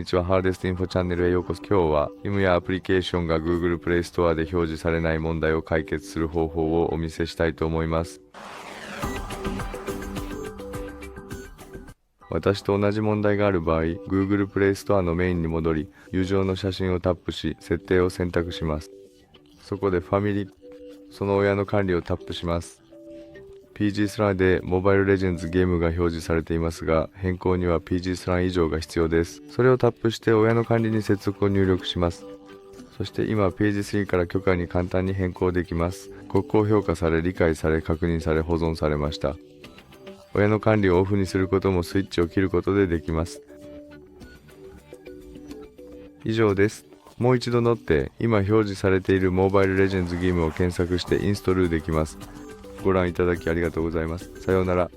こんにちは、ハーデストインフォチャンネルへようこそ。今日は SIM やアプリケーションが Google Play ストアで表示されない問題を解決する方法をお見せしたいと思います。私と同じ問題がある場合、Google Play ストアのメインに戻り、友情の写真をタップし、設定を選択します。そこでファミリー、その親の管理をタップします。PG スランでモバイルレジェンズゲームが表示されていますが、変更には PG スラン以上が必要です。それをタップして親の管理に接続を入力します。そして今ページ3から許可に簡単に変更できます。国交評価され、理解され、確認され、保存されました。親の管理をオフにすることもスイッチを切ることでできます。以上です。もう一度乗って今表示されているモバイルレジェンズゲームを検索してインストールできます。ご覧いただきありがとうございます。さようなら。